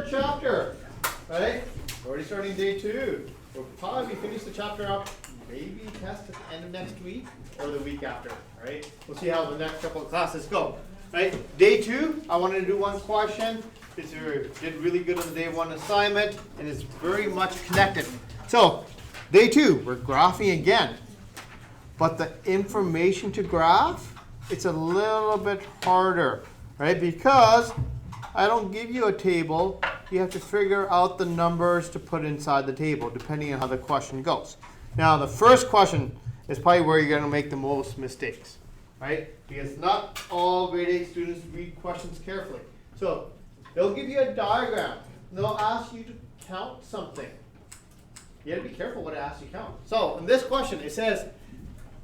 third chapter, right? Already starting day 2. We'll probably finish the chapter up, maybe test at the end of next week or the week after, right? We'll see how the next couple of classes go, right? Day 2, I wanted to do one question because we did really good on the day 1 assignment and it's very much connected. So, day 2, we're graphing again, but the information to graph, it's a little bit harder, right? Because I don't give you a table. You have to figure out the numbers to put inside the table, depending on how the question goes. Now, the first question is probably where you're going to make the most mistakes, right? Because not all grade 8 students read questions carefully. So, they'll give you a diagram. And they'll ask you to count something. You have to be careful what it asks you to count. So, in this question, it says,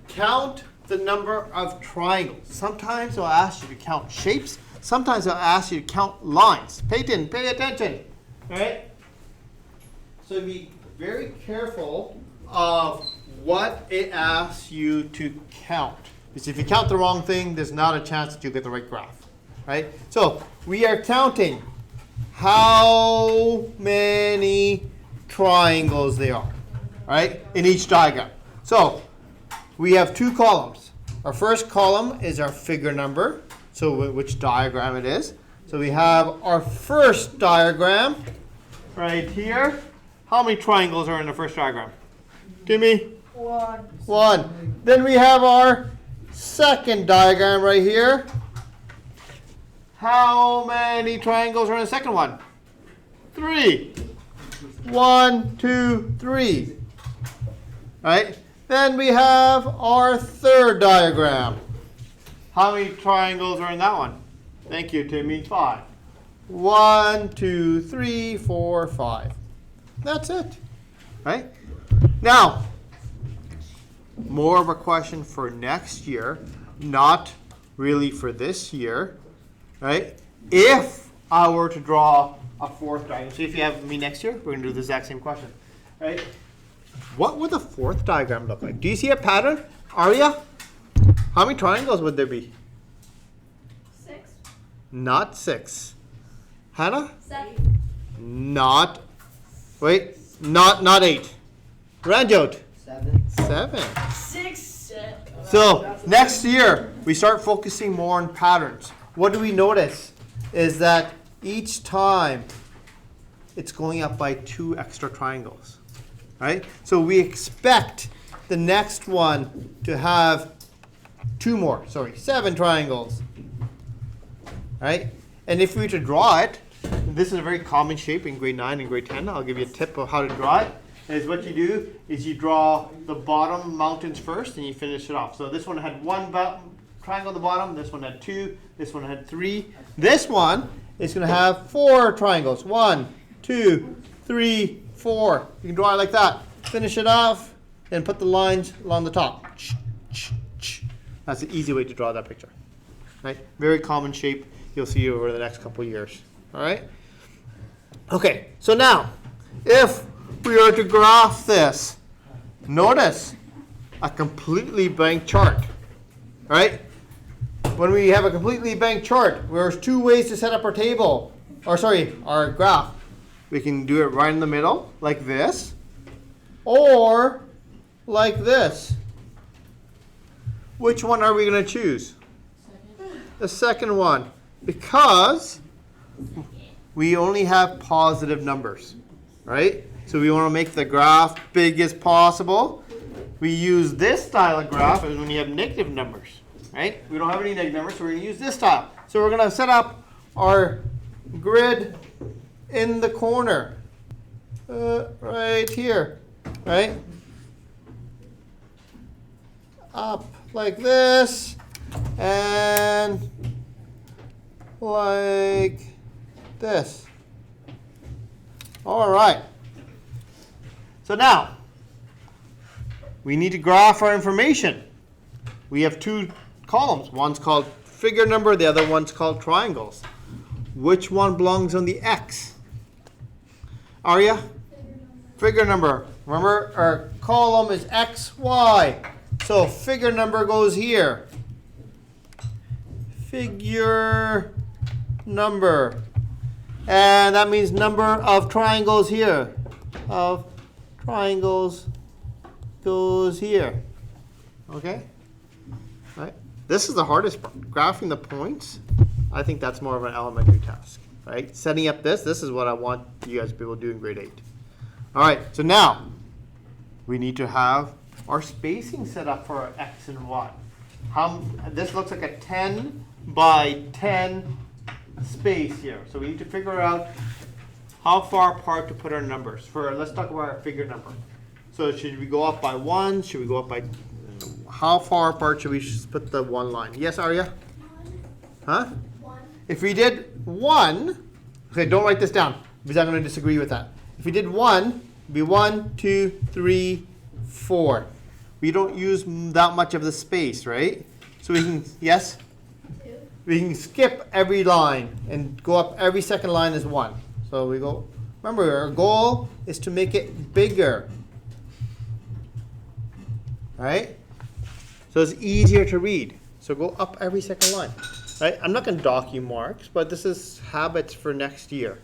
count the number of triangles. Sometimes they'll ask you to count shapes. Sometimes they'll ask you to count lines. Pay attention, right? So be very careful of what it asks you to count. Because if you count the wrong thing, there's not a chance that you get the right graph, right? So we are counting how many triangles there are, right, in each diagram. So we have 2 columns. Our first column is our figure number. So which diagram it is. So we have our first diagram right here. How many triangles are in the first diagram? Timmy? 1. Then we have our second diagram right here. How many triangles are in the second one? 3. 1, 2, 3. Right? Then we have our third diagram. How many triangles are in that one? Thank you, Timmy. 5. 1, 2, 3, 4, 5. That's it, right? Now, more of a question for next year, not really for this year, right? If I were to draw a 4th diagram, so if you have me next year, we're going to do the exact same question, right? What would the 4th diagram look like? Do you see a pattern, Arya? How many triangles would there be? 6. Not 6. Hannah? 7. Not 8. Ranjot? 7. 6. So next year we start focusing more on patterns. What do we notice is that each time it's going up by 2 extra triangles, right? So we expect the next one to have 7 triangles, right? And if we were to draw it, this is a very common shape in grade 9 and grade 10. I'll give you a tip of how to draw it. Is what you do is you draw the bottom mountains first and you finish it off. So this one had 1 triangle at the bottom, this one had 2, this one had 3. This one is going to have 4 triangles. 1, 2, 3, 4. You can draw it like that. Finish it off and put the lines along the top. That's an easy way to draw that picture, right? Very common shape you'll see over the next couple of years, all right? Okay, so now, if we are to graph this, notice a completely blank chart, all right? When we have a completely blank chart, there's 2 ways to set up our table, our graph. We can do it right in the middle, like this, or like this. Which one are we going to choose? The second one, because we only have positive numbers, right? So we want to make the graph big as possible. We use this style of graph when you have negative numbers, right? We don't have any negative numbers, so we're going to use this style. So we're going to set up our grid in the corner, right here, right? Up like this, and like this. All right. So now, we need to graph our information. We have 2 columns. One's called figure number, the other one's called triangles. Which one belongs on the X? Arya? Figure number. Remember, our column is X, Y. So figure number goes here. Figure number. And that means number of triangles here. Of triangles goes here. Okay? Right? This is the hardest part. Graphing the points, I think that's more of an elementary task. Right? Setting up this is what I want you guys to be able to do in grade 8. All right, so now we need to have our spacing set up for our x and y. This looks like a 10 by 10 space here. So we need to figure out how far apart to put our numbers. Let's talk about our figure number. So should we go up by 1? Should we go up by, how far apart should we put the one line? Yes, Arya? 1. Huh? 1. If we did 1, okay, don't write this down because I'm going to disagree with that. If we did 1, it'd be 1, 2, 3, 4. We don't use that much of the space, right? So we can, yes? 2. We can skip every line and go up every second line is 1. So we go, remember our goal is to make it bigger. Right? So it's easier to read. So go up every second line. Right? I'm not going to dock you marks, but this is habits for next year.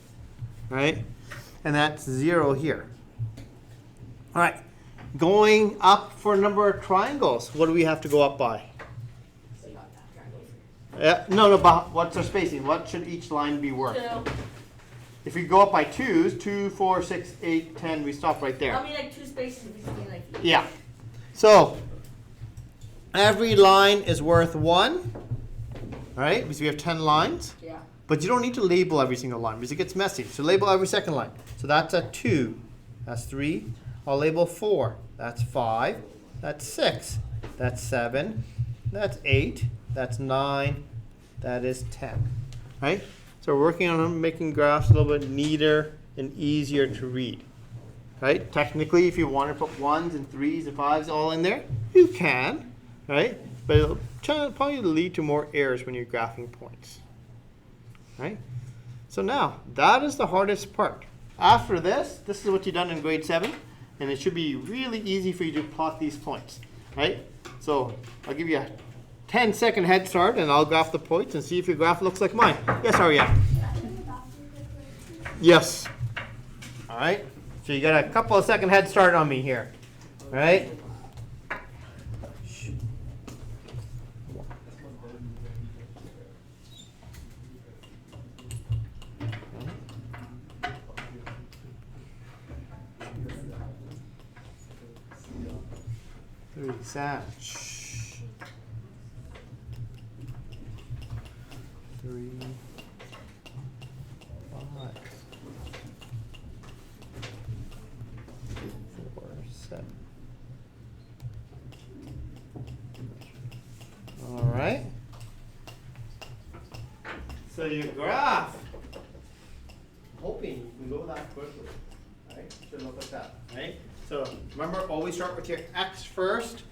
Right? And that's 0 here. All right. Going up for a number of triangles. What do we have to go up by? No, but what's our spacing? What should each line be worth? 2. If we go up by 2s, 2, 4, 6, 8, 10, we stop right there. I mean, like 2 spaces if you mean like. Yeah. So every line is worth 1, right? Because we have 10 lines. Yeah. But you don't need to label every single line because it gets messy. So label every second line. So that's a 2. That's 3. I'll label 4. That's 5. That's 6. That's 7. That's 8. That's 9. That is 10. Right? So we're working on making graphs a little bit neater and easier to read. Right? Technically, if you want to put 1s and 3s and 5s all in there, you can. Right? But it'll probably lead to more errors when you're graphing points. Right? So now, that is the hardest part. After this is what you've done in grade 7. And it should be really easy for you to plot these points. Right? So I'll give you a 10-second head start, and I'll graph the points and see if your graph looks like mine. Yes, Arya? Yes. All right. So you got a couple of second head start on me here. All right? Research. 3, 5, 4, 7. All right. So your graph. I'm hoping you can go that quickly. Right? Should look like that. Right? So remember, always start with your x first.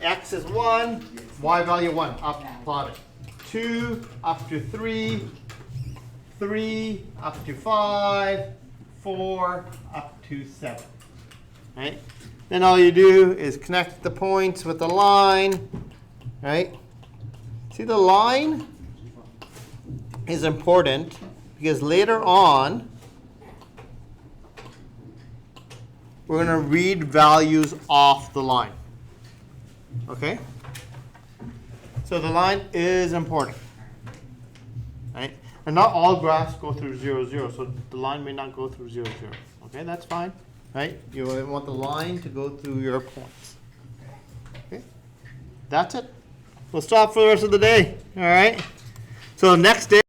X is 1. Y value 1. Up, plot it. 2 up to 3, 3 up to 5, 4 up to 7. Right? Then all you do is connect the points with the line. Right? See, the line is important because later on we're going to read values off the line. Okay? So the line is important, right? And not all graphs go through 0, 0, so the line may not go through 0, 0. Okay, that's fine, right? You want the line to go through your points. Okay, that's it. We'll stop for the rest of the day, all right? So next day.